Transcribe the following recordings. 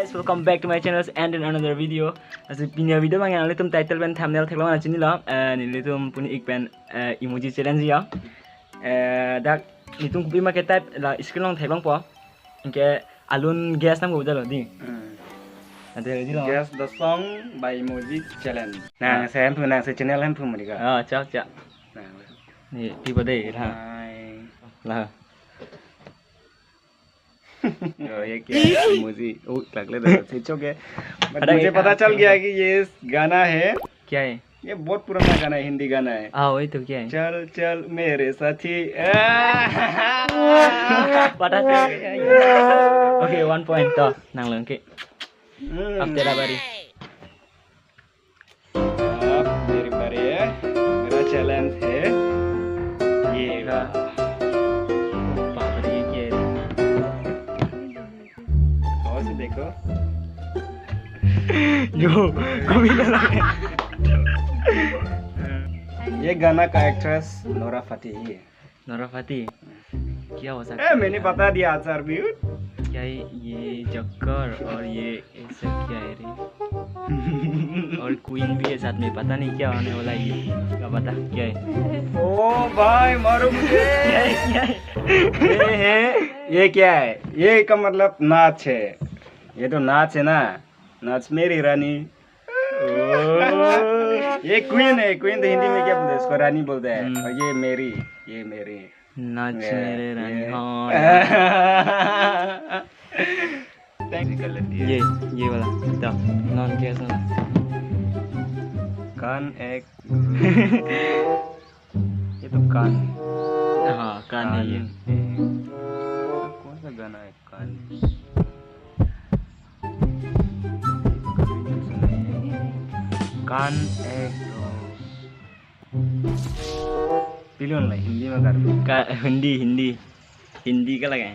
guys, welcome back to my channel and in another video. Punya video bang yang litum title dan thumbnail tag lawan sini lah. Ni litum punya iklan emoji challenge ya. Dak litum kupi make type lah screen long thai bang po. Ingke alun gas nam ko jalo di. Nanti di lo. Guess the song by emoji challenge. Nah, saya pun nak saya channel pun mereka. Ciao ciao. Nah, ni tiba deh lah. Lah. ये क्या emoji लग रहा है सोचो के मुझे पता चल गया कि ये गाना है क्या है ये बहुत पुराना गाना है हिंदी गाना है वही तो क्या है चल चल मेरे साथी पता चल गया ओके 1 point तो nang lang ke अब तेरा बारी अब मेरी बारी है मेरा चैलेंज है ये देखो जो कभी ना ये गाना का एक्ट्रेस नोरा फतेही है नोरा फतेही क्या हो सकता है मैंने बता दिया आचार भी क्या ये जक्कर और ये ऐसा क्या है रे और क्वीन भी है साथ में पता नहीं क्या होने वाला ये क्या पता क्या है ओ भाई मारो मुझे ये क्या है ये का मतलब नाच है ये तो नाच है ना नाच मेरी रानी ये क्वीन है क्वीन तो हिंदी में क्या बोलते हैं इसको रानी बोलते हैं और ये मेरी नाच मेरे रानी हाँ ये वाला तो नॉन कैसा कान एक ये तो कान हाँ कान है ये कौन सा गाना है कान कान एक पिलियन ला हिंदी में कर हिंदी का लगाए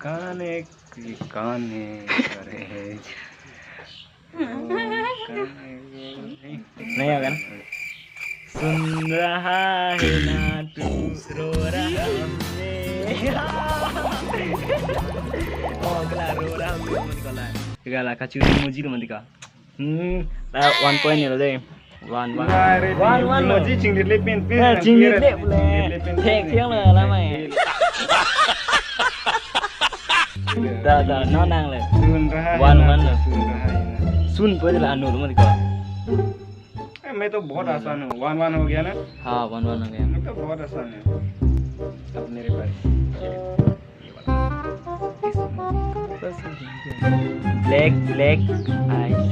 कान एक अरे नहीं होगा ना सुन रहा है ना तू रो रहा Segala kacau emoji tu mantika. 1 point ni lah deh. 1 emoji cingit lepin cingit lep boleh. Tek tiang lah mai. Dah nonang le. 1 lah. सुन पहले ला अनु mantika. मैं तो बहुत आसान हूँ 1 हो गया ना हाँ 1 हो गया मैं तो बहुत आसान है अब मेरे पास black eyes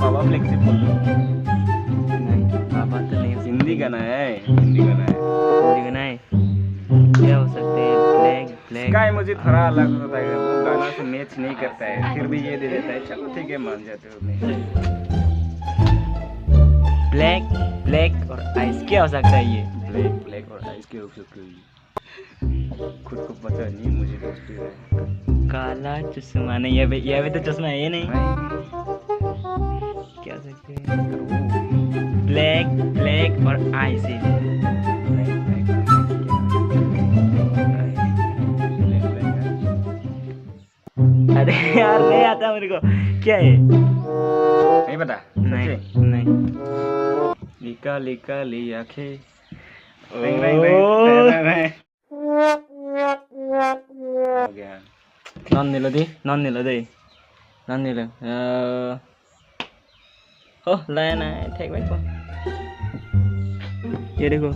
बाबा ब्लैक से बोल नहीं बाबा तो नहीं हिंदी गाना है क्या हो सकते हैं ब्लैक का मुझे थोड़ा अलग होता है वो गाना से मैच नहीं करता है फिर भी ये दे देता है चलो ठीक है मान जाते हो ब्लैक और आइस क्या हो सकता है ये ब्लैक और आइस के हो सकते हैं खुद को पता नहीं मुझे तो काला चश्मा नहीं ये भी तो चश्मा है ये नहीं क्या सकते हैं ब्लैक और आइस अरे यार नहीं आता मेरे को क्या है नहीं पता नहीं लिका लिया खे नॉन नीलो दे हो लाया ना ठीक भाई को ये देखो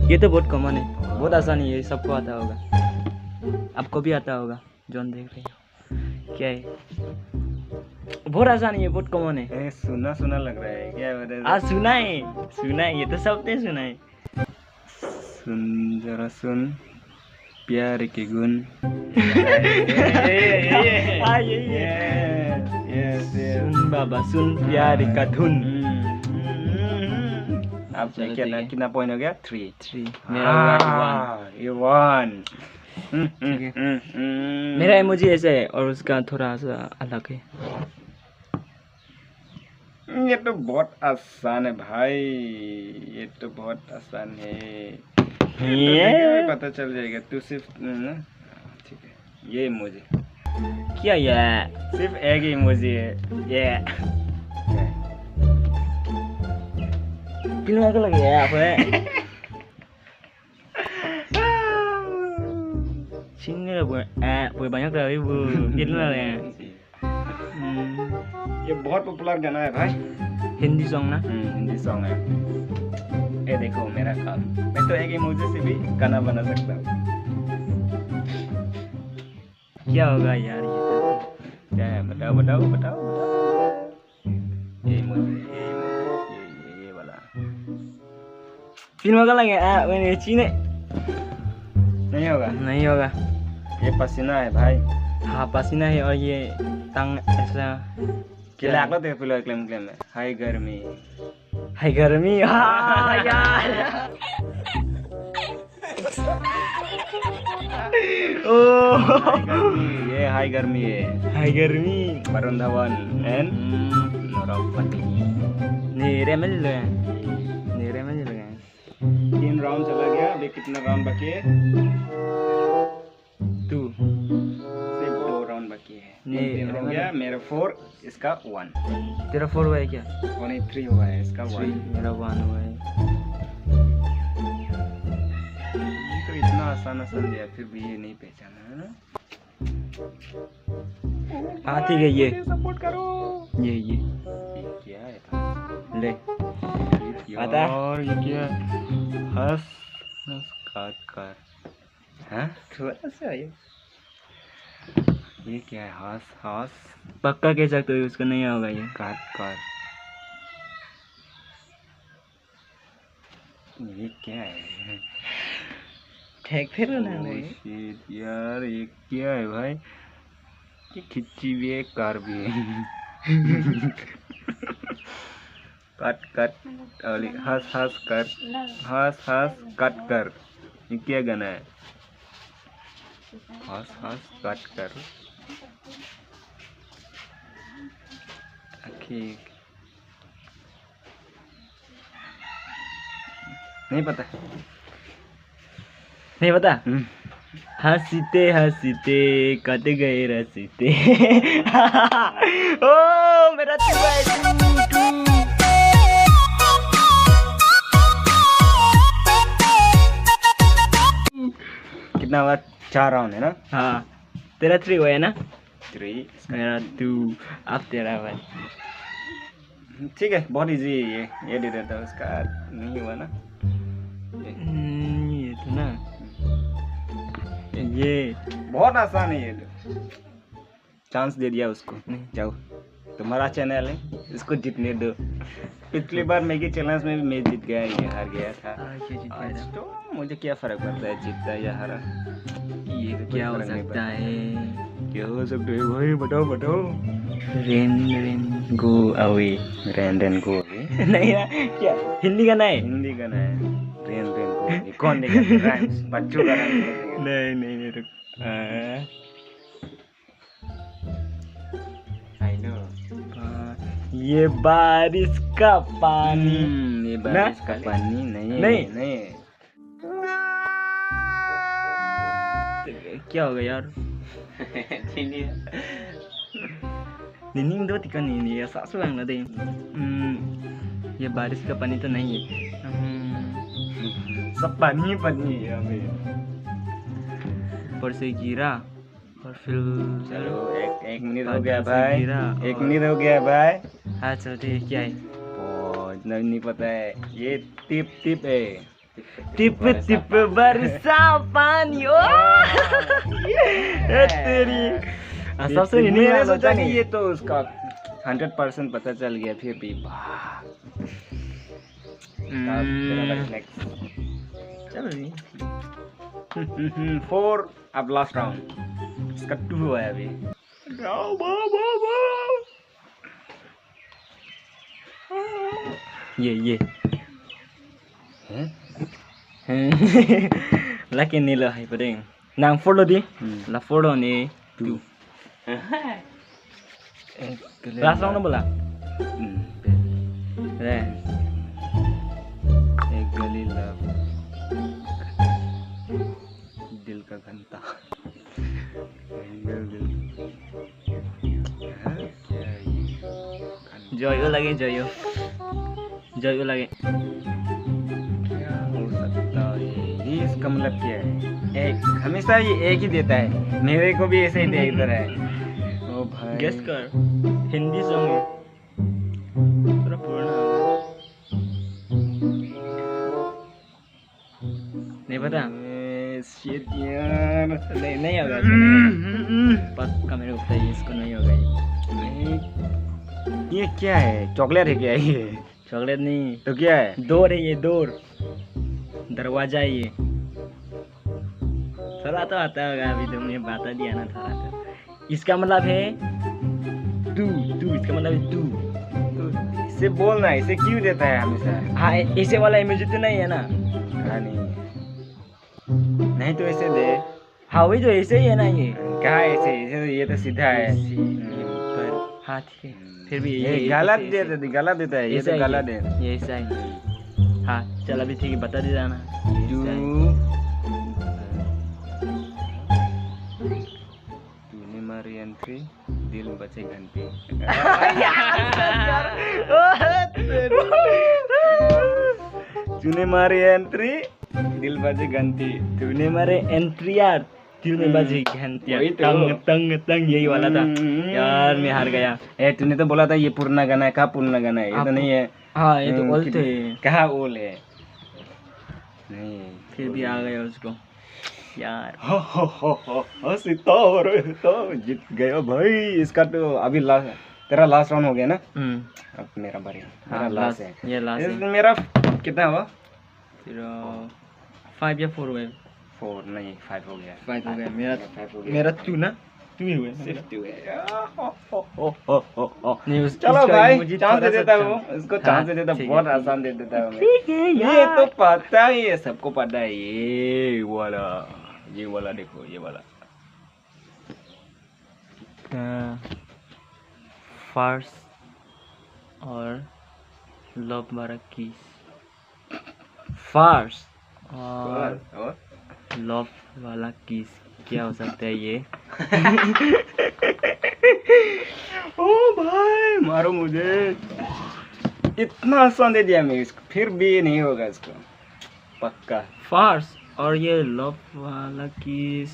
ये तो बहुत कॉमन है बहुत आसान है ये सबको आता होगा आपको भी आता होगा जॉन देख रहे हो क्या है बहुत आसान है ये बहुत कॉमन है सुना लग रहा है क्या सुना है ये तो सबने सुना है सुन जरा सुन प्यार के गुण सुन बाबा सुन प्यार का धुन अब कितना पॉइंट हो गया 3 मेरा 1 मेरा इमोजी ऐसा है और उसका थोड़ा सा अलग है ये तो बहुत आसान है भाई, ये तो बहुत आसान है। ये पता चल जाएगा, तू सिर्फ ना, ठीक है। ये इमोजी क्या ये? सिर्फ एक ही इमोजी है ये। Film apa lagi ya? Apa? Sini lah bu, banyak kali bu, film lah ya. ये बहुत पॉपुलर गाना है भाई, हिंदी सॉन्ग ना? हिंदी सॉन्ग है। ये देखो मेरा काम, मैं तो एक इमोजी से भी गाना बना सकता हूँ। क्या होगा यार ये? क्या है बताओ बताओ बताओ बताओ। ये इमोजी, ये वाला। Film apa lagi? Ini Cina. नहीं होगा, नहीं होगा। ये पसीना है भाई। हाँ पसीना है और ये टांग ऐसा क्या लागलो देखो फिर क्लेम क्लेम में हाय गर्मी। हाय गर्मी। हाँ यार। ये हाय गर्मी है। हाय गर्मी। Varun Dhawan and Nora Fatehi. नीरे में ले, नीरे में ले। 3 राउंड चला गया, अभी कितना राउंड बाकी है? 2 सिर्फ 2 राउंड बाकी है। 3 हो गया, मेरा 4, इसका 1। तेरा 4 हुआ है क्या? ओनली 3 हुआ है, इसका 1। मेरा 1 हुआ है। तो इतना आसान आसान दिया फिर भी ये नहीं पहचाना है ना। हाँ ठीक है, ये सपोर्ट करो। ये क्या है ले पता है? और ये क्या है? हंस हंस काट कर। हाँ थोड़ा सा ये क्या है? हंस हंस पक्का कह सकते हो उसको नहीं होगा ये। काट कर। ये क्या है? ठीक फिर ना Shit, यार ये क्या है भाई? ये खिच्ची भी है, कार भी है। कट कट हंस हंस कर, हंस हंस कट कर। ये क्या गाना है? हंस हंस कट कर। नहीं पता, नहीं पता। हंसते हंसते कट गए रसीते। ओ मेरा कितना हुआ? 4 राउंड है ना? हाँ तेरा 3 हुआ है ना? 3, मेरा 2। अब तेरा 1। ठीक है, बहुत इजी है ये दे देता हूँ। उसका नहीं हुआ ना? ये तो ना, ये बहुत आसान है ये तो। चांस दे दिया उसको। नहीं जाओ, तुम्हारा चैनल है, इसको जीतने दो। पिछली बार मैगी चैलेंज में भी मैं जीत गया, ये हार गया था। आज तो मुझे क्या फर्क पड़ता है जीतता या हारा? ये तो क्या हो सकता है? क्या हो सकता है भाई? बताओ बताओ। Rain rain go away. Rain go away नहीं ना, क्या हिंदी गाना है? हिंदी गाना है। रेन गो अवे कौन देगा? राइम्स, बच्चों का राइम्स। नहीं रुक। I know. ये बारिश का पानी। ये बारिश का पानी नहीं नहीं। क्या हो गया यार? Ini udah tiga nih ya, sak sulang lah deh. ये बारिश का पानी तो नहीं है। सब पानी पानी है अभी। ऊपर से गिरा और फिर चलो एक मिनट हो गया भाई। 1 मिनट हो गया भाई। हाँ चलो ठीक है, क्या है? नहीं पता है। ये टिप टिप है। टिप टिप बरसा पानी। ओ तेरी सबसे नहीं मैंने सोचा कि ये तो उसका 100% पता चल गया, फिर भी चलो 4 अब लास्ट राउंड। इसका 2 हुआ है अभी। ये laki ni lah ipodeng nang follow di la follow ni 2 last round bola एक गली लव, दिल का घंटा, जयो लगे, जयो लगे। क्या हो सकता है ये? इसका मतलब क्या है? एक, हमेशा ये एक ही देता है, मेरे को भी ऐसे ही देता है। ओ भाई गेस कर, हिंदी सॉन्ग है, थोड़ा पुराना है। नहीं पता? शिट यार, नहीं होगा इसको, नहीं होगा। पक्का मेरे को पता है इसको नहीं होगा ये क्या है? चॉकलेट है क्या ये? चॉकलेट नहीं, तो क्या है? डोर है ये, डोर, दरवाजा है ये। थोड़ा तो आता होगा, अभी तुमने बता दिया ना थोड़ा तो। इसका मतलब है तू, इसका मतलब है तू। तो इसे बोलना, इसे क्यों देता है हमेशा? हाँ, ऐसे वाला इमेज तो नहीं है ना? हाँ नहीं तो ऐसे दे। हाँ वही तो, ऐसे ही है ना ये। कहा ऐसे? ऐसे ये तो सीधा है। ये ऊपर हाथ है, फिर भी ये गलत गलत देता है, ये तो गलत है। ये ऐसा है। हाँ चल, अभी ठीक है, बता दे जाना। तूने मारी एंट्री, दिल बचे घंटे। तूने मारी एंट्री, दिल बजे घंटी। तूने मारे एंट्री यार, दिल में बजी घंटियां। वही तो। तंग तंग तंग, यही वाला था यार, मैं हार गया। तूने तो बोला था ये पुराना गाना है। कहाँ पुराना गाना है? ये तो नहीं है। हाँ ये तो ओल्ड है। कहाँ ओल्ड है? नहीं, फिर भी आ गया उसको यार। हो सितारे तो जीत गया भाई। इसका तो अभी लास्ट, तेरा लास्ट राउंड हो गया ना? अब मेरा बारी। मेरा लास्ट है, ये लास्ट है। मेरा कितना हुआ? फिर 5 या 4 हुए? 4 नहीं, 5 हो गया। 5 हो गया मेरा। 5 हो गया। मेरा 2 ना, 2 ही हुए। सिर्फ 2 है। चलो भाई, चांस दे देता हूँ इसको, चांस दे देता, बहुत आसान दे देता हूँ। ये तो पता ही है, सबको पता है। ये वाला देखो, ये वाला। फर्स्ट और लव वाला किस। फर्स्ट और लव वाला किस क्या हो सकता है ये? ओ भाई, मारो मुझे। इतना आसान दे दिया मैं इसको, फिर भी नहीं होगा इसको पक्का। फर्स्ट और ये लव वाला किस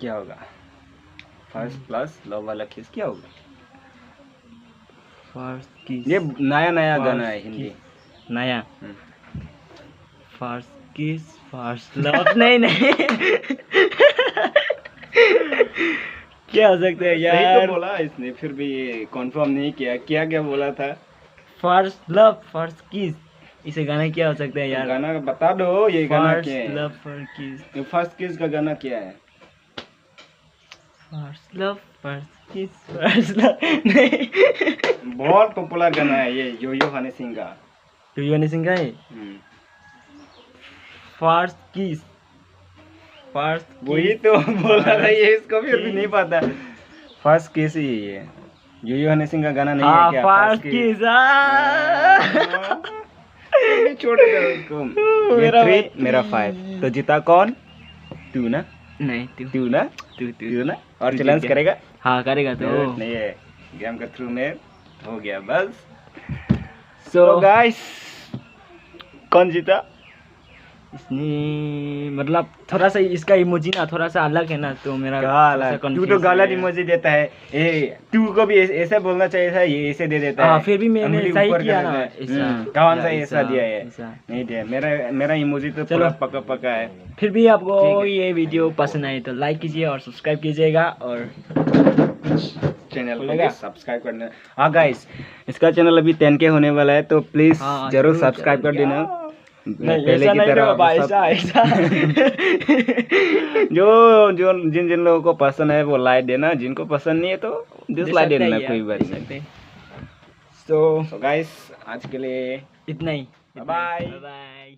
क्या होगा? फर्स्ट प्लस लव वाला किस क्या होगा? फर्स्ट किस, ये नया गाना है हिंदी। नया। फर्स्ट किस, फर्स्ट लव। नहीं क्या हो सकता है यार? सही तो बोला इसने, फिर भी ये कंफर्म नहीं किया। क्या बोला था? फर्स्ट लव, फर्स्ट किस, इसे गाना क्या हो सकता है यार? गाना बता दो, ये गाना क्या है? फर्स्ट लव, फर्स्ट किस। फर्स्ट किस का गाना क्या है? फर्स्ट लव, फर्स्ट किस, फर्स्ट लव। नहीं, बहुत पॉपुलर गाना है ये, यो हनी सिंह का। यो हनी सिंह का है। फर्स्ट किस, फर्स्ट वही तो बोला था ये, इसको भी नहीं पता। फर्स्ट किस ही है ये, यो हनी सिंह का गाना नहीं है क्या? फर्स्ट किस। छोड़ दो उसको। मेरा 5 तो जीता कौन? तू ना? नहीं, तू ना? और चैलेंज करेगा? हाँ करेगा तो। नहीं है, गेम के थ्रू में हो गया बस। So गाइस, कौन जीता? इसने मतलब थोड़ा सा इसका इमोजी ना थोड़ा सा अलग है ना, तो मेरा तू तो गलत इमोजी देता है। तू को भी ऐसे बोलना चाहिए था, ये ऐसे दे देता है। फिर भी मैंने सही किया ना। कौन सा ऐसा दिया है? नहीं दिया। मेरा इमोजी तो पूरा पक्का है। फिर भी आपको ये वीडियो पसंद आए तो लाइक कीजिए और सब्सक्राइब कीजिएगा, और चैनल को सब्सक्राइब करना। हाँ गाइस, इसका चैनल अभी 10K होने वाला है, तो प्लीज जरूर सब्सक्राइब कर देना। पहले की तरह ऐसा जो जिन लोगों को पसंद है वो लाइक देना, जिनको पसंद नहीं है तो डिसलाइक देना, कोई बात नहीं। तो गाइस, आज के लिए इतना ही। Bye bye.